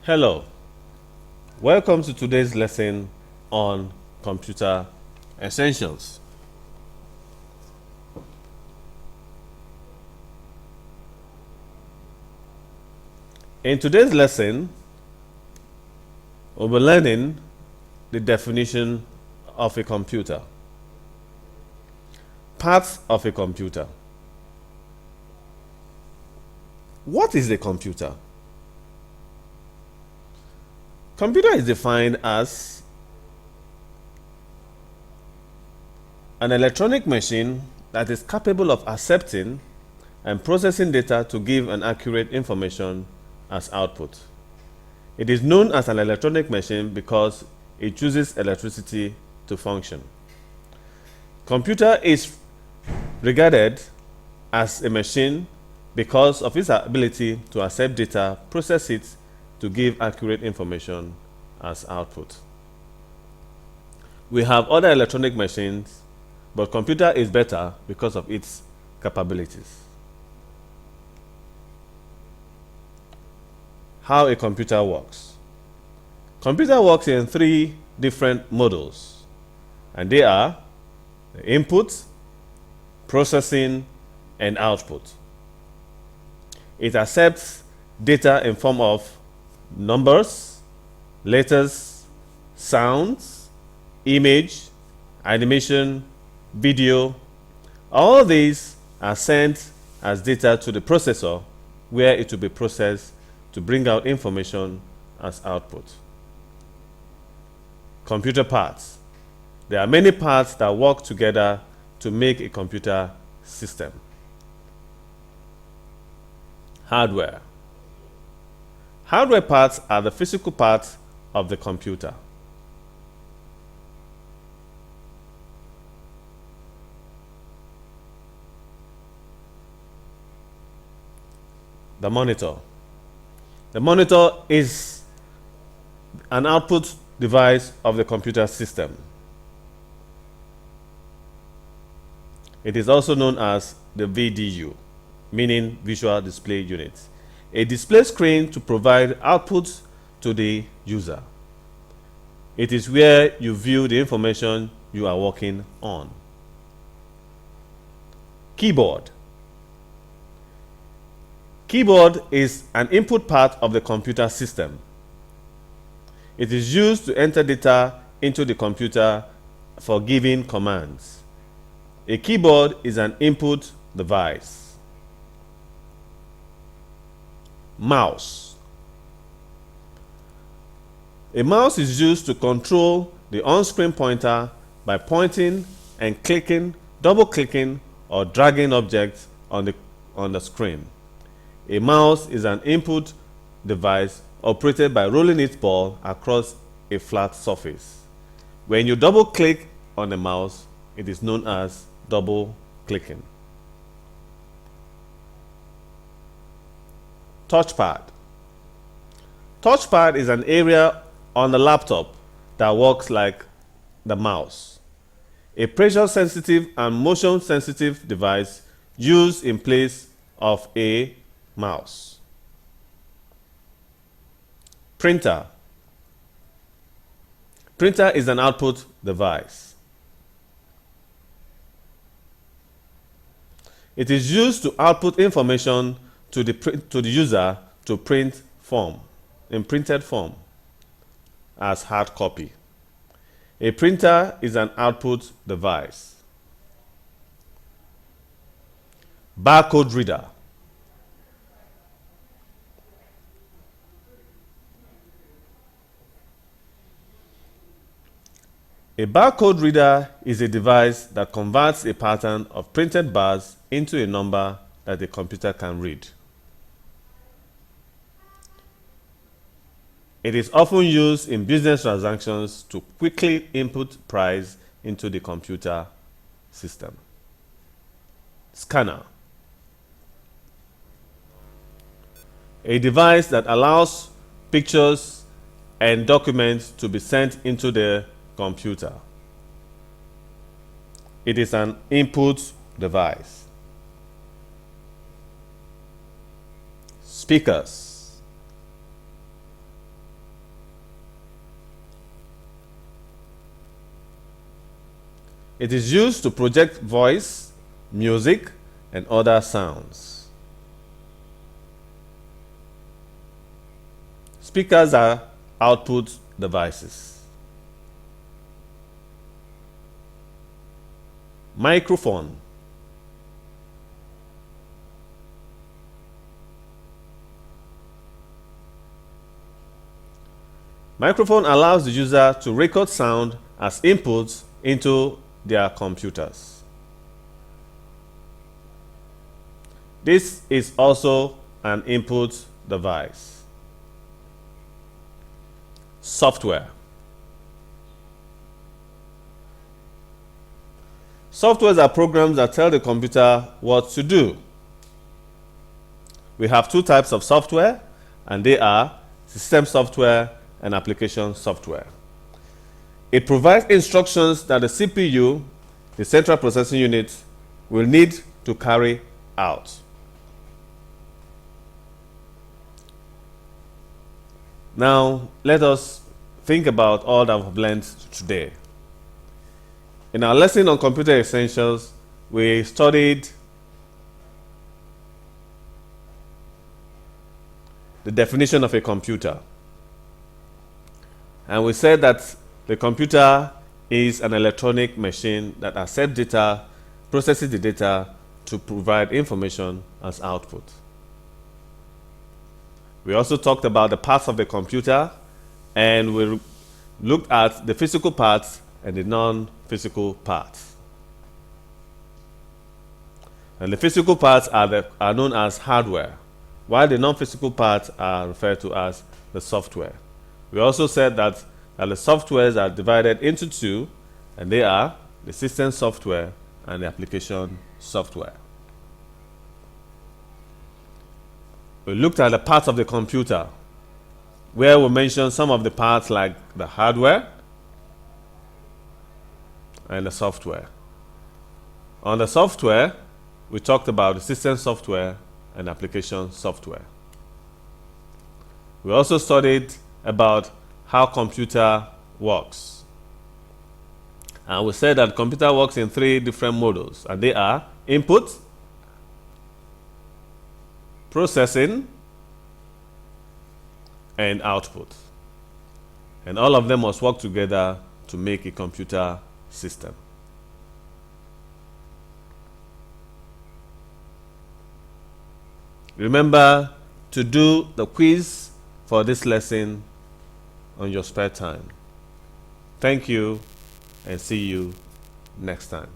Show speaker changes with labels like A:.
A: Hello, welcome to today's lesson on computer essentials. In today's lesson, we'll be learning the definition of a computer, parts of a computer. What is a computer? Computer is defined as an electronic machine that is capable of accepting and processing data to give an accurate information as output. It is known as an electronic machine because it uses electricity to function. Computer is regarded as a machine because of its ability to accept data, process it to give accurate information as output. We have other electronic machines, but computer is better because of its capabilities. How a computer works. Computer works in three different models, and they are the input, processing, and output. It accepts data in form of numbers, letters, sounds, image, animation, video. All these are sent as data to the processor where it will be processed to bring out information as output. Computer parts. There are many parts that work together to make a computer system. Hardware. Hardware parts are the physical parts of the computer. The monitor. The monitor is an output device of the computer system. It is also known as the VDU, meaning Visual Display Unit. A display screen to provide output to the user. It is where you view the information you are working on. Keyboard. Keyboard is an input part of the computer system. It is used to enter data into the computer for giving commands. A keyboard is an input device. Mouse. A mouse is used to control the on-screen pointer by pointing and clicking, double-clicking, or dragging objects on the screen. A mouse is an input device operated by rolling its ball across a flat surface. When you double-click on a mouse, it is known as double-clicking. Touchpad. Touchpad is an area on the laptop that works like the mouse. A pressure-sensitive and motion-sensitive device used in place of a mouse. Printer. Printer is an output device. It is used to output information to the user to print form, in printed form, as hard copy. A printer is an output device. Barcode reader. A barcode reader is a device that converts a pattern of printed bars into a number that the computer can read. It is often used in business transactions to quickly input price into the computer system. Scanner. A device that allows pictures and documents to be sent into the computer. It is an input device. Speakers. It is used to project voice, music, and other sounds. Speakers are output devices. Microphone. Microphone allows the user to record sound as inputs into their computers. This is also an input device. Software. Softwares are programs that tell the computer what to do. We have two types of software, and they are system software and application software. It provides instructions that the CPU, the central processing unit, will need to carry out. Now, let us think about all that we've learned today. In our lesson on computer essentials, we studied the definition of a computer. And we said that the computer is an electronic machine that accepts data, processes the data to provide information as output. We also talked about the parts of the computer, and we looked at the physical parts and the non-physical parts. And the physical parts are known as hardware, while the non-physical parts are referred to as the software. We also said that the softwares are divided into two, and they are the system software and the application software. We looked at the parts of the computer, where we mentioned some of the parts like the hardware and the software. On the software, we talked about the system software and application software. We also studied about how computer works. And we said that computer works in three different modules, and they are input, processing, and output. And all of them must work together to make a computer system. Remember to do the quiz for this lesson on your spare time. Thank you, and see you next time.